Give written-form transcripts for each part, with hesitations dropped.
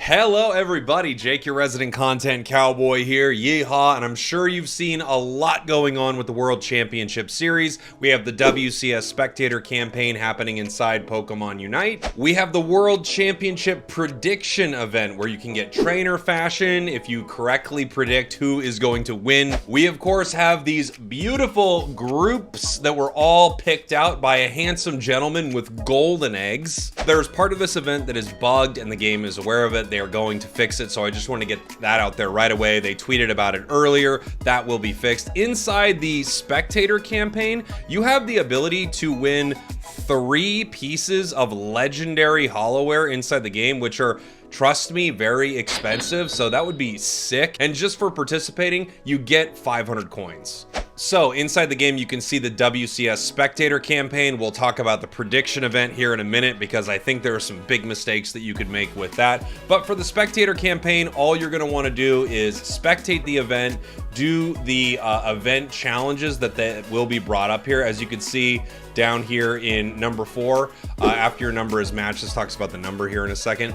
Hello everybody, Jake, your resident content cowboy here, Yeehaw, and I'm sure you've seen a lot going on with the World Championship Series. We have the WCS Spectator campaign happening inside Pokemon Unite. We have the World Championship Prediction event where you can get trainer fashion if you correctly predict who is going to win. We of course have these beautiful groups that were all picked out by a handsome gentleman with golden eggs. There's part of this event that is bugged and the game is aware of it. They are going to fix it, so I just want to get that out there right away. They tweeted about it earlier. That will be fixed. Inside the Spectator campaign, you have the ability to win 3 pieces of legendary holowear inside the game, which are, trust me, very expensive, so that would be sick. And just for participating, you get 500 coins. So inside the game, you can see the WCS Spectator campaign. We'll talk about the prediction event here in a minute because I think there are some big mistakes that you could make with that. But for the Spectator campaign, all you're going to want to do is spectate the event, do the event challenges that will be brought up here. As you can see down here in number 4, after your number is matched, this talks about the number here in a second.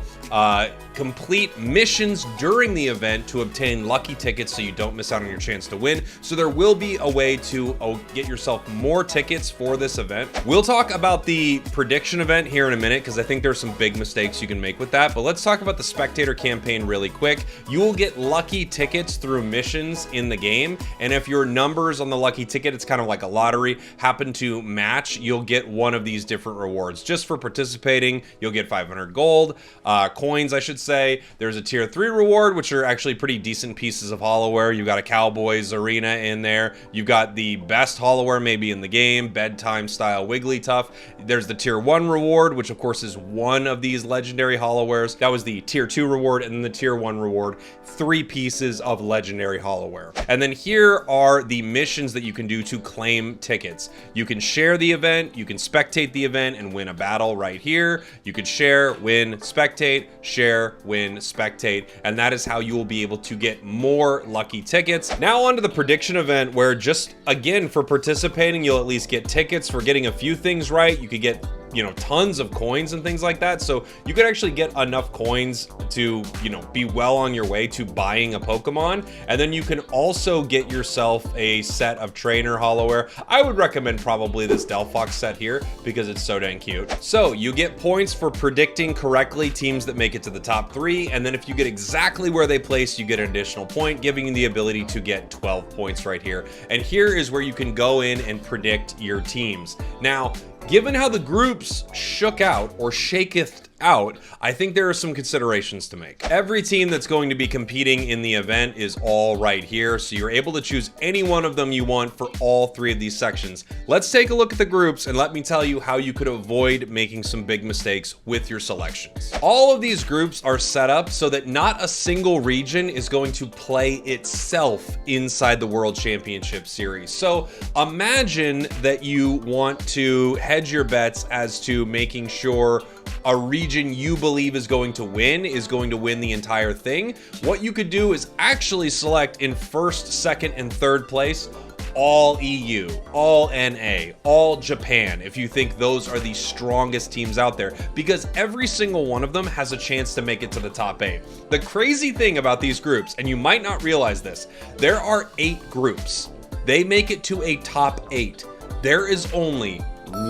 Complete missions during the event to obtain lucky tickets so you don't miss out on your chance to win. So there will be a way to get yourself more tickets for this event. We'll talk about the prediction event here in a minute because I think there's some big mistakes you can make with that. But let's talk about the Spectator campaign really quick. You will get lucky tickets through missions in the game. And if your numbers on the lucky ticket, it's kind of like a lottery, happen to match, you'll get one of these different rewards. Just for participating, you'll get 500 gold, coins, I should say. There's a tier 3 reward, which are actually pretty decent pieces of holowear. You've got a Cowboys arena in there. You've got the best holowear maybe in the game, bedtime style Wigglytuff. There's the tier 1 reward, which of course is one of these legendary holowears. That was the tier 2 reward, and then the tier 1 reward, 3 pieces of legendary holowear. And then here are the missions that you can do to claim tickets. You can share the event, you can spectate the event and win a battle right here. You could share, win, spectate, share, win, spectate, and that is how you will be able to get more lucky tickets. Now on to the prediction event, where just again for participating, you'll at least get tickets. For getting a few things right, you could get, you know, tons of coins and things like that. So you could actually get enough coins to, you know, be well on your way to buying a Pokemon. And then you can also get yourself a set of trainer holowear. I would recommend probably this Delphox set here because it's so dang cute. So you get points for predicting correctly teams that make it to the top 3. And then if you get exactly where they place, you get an additional point, giving you the ability to get 12 points right here. And here is where you can go in and predict your teams. Now, given how the groups shook out or shaketh out, I think there are some considerations to make. Every team that's going to be competing in the event is all right here, so you're able to choose any one of them you want for all 3 of these sections. Let's take a look at the groups and let me tell you how you could avoid making some big mistakes with your selections. All of these groups are set up so that not a single region is going to play itself inside the World Championship Series. So imagine that you want to hedge your bets as to making sure a region you believe is going to win the entire thing. What you could do is actually select in 1st, 2nd, and 3rd place all EU, all NA, all Japan, if you think those are the strongest teams out there, because every single one of them has a chance to make it to the top 8. The crazy thing about these groups, and you might not realize this, there are 8 groups. They make it to a top 8. There is only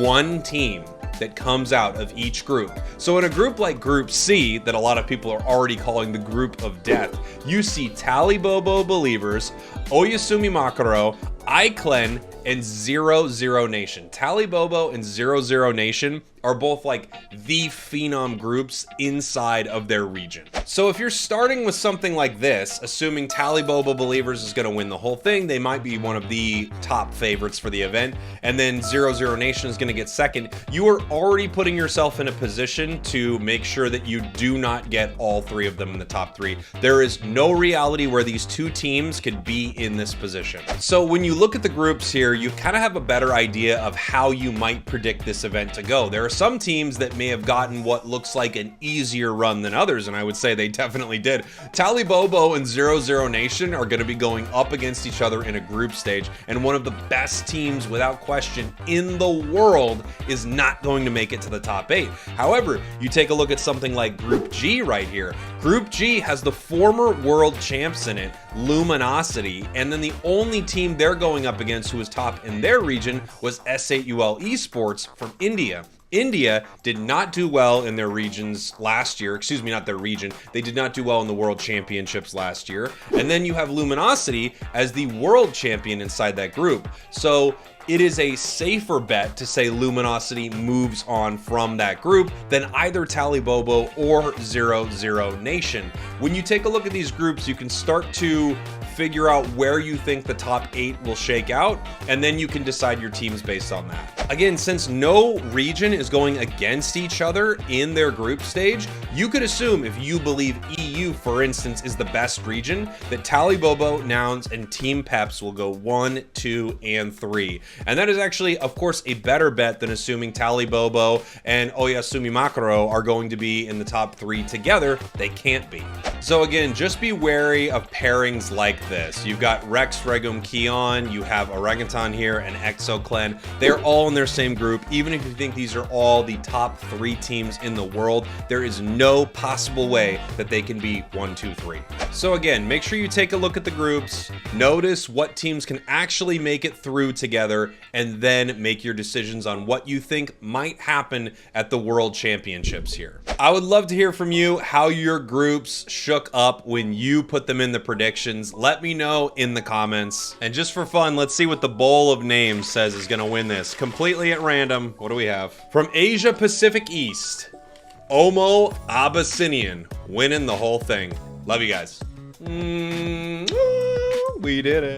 one team that comes out of each group. So in a group like Group C, that a lot of people are already calling the group of death, you see Talibobo Believers, Oyasumi Makaro, iClen, and 00 Nation. Talibobo and 00 Nation are both like the phenom groups inside of their region. So if you're starting with something like this, assuming Talibobo Believers is going to win the whole thing, they might be one of the top favorites for the event, and then 00 Nation is going to get 2nd, you are already putting yourself in a position to make sure that you do not get all 3 of them in the top 3. There is no reality where these 2 teams could be in this position. So when you look at the groups here, you kind of have a better idea of how you might predict this event to go. There are are some teams that may have gotten what looks like an easier run than others, and I would say they definitely did. Talibobo and 00 Nation are going to be going up against each other in a group stage, and one of the best teams without question in the world is not going to make it to the top 8. However, you take a look at something like Group G right here. Group G has the former world champs in it, Luminosity, and then the only team they're going up against who was top in their region was S8UL Esports from India. India did not do well in their regions last year. Excuse me, not their region. They did not do well in the World Championships last year. And then you have Luminosity as the world champion inside that group. So it is a safer bet to say Luminosity moves on from that group than either Talibobo or 00 Nation. When you take a look at these groups, you can start to figure out where you think the top 8 will shake out, and then you can decide your teams based on that. Again, since no region is going against each other in their group stage, you could assume if you believe EU, for instance, is the best region, that Talibobo, Nouns, and Team Peps will go 1, 2, and 3. And that is actually, of course, a better bet than assuming Talibobo and Oyasumi Makaro are going to be in the top 3 together. They can't be. So again, just be wary of pairings like this. You've got Rex, Regum, Keon, you have Orangutan here, and Exoclen. They're all in their same group. Even if you think these are all the top 3 teams in the world, there is no possible way that they can be 1, 2, 3. So again, make sure you take a look at the groups, notice what teams can actually make it through together, and then make your decisions on what you think might happen at the World Championships here. I would love to hear from you how your groups shook up when you put them in the predictions. Let me know in the comments. And just for fun, let's see what the bowl of names says is going to win this. Completely at random. What do we have? From Asia Pacific East, Omo Abyssinian winning the whole thing. Love you guys. We did it.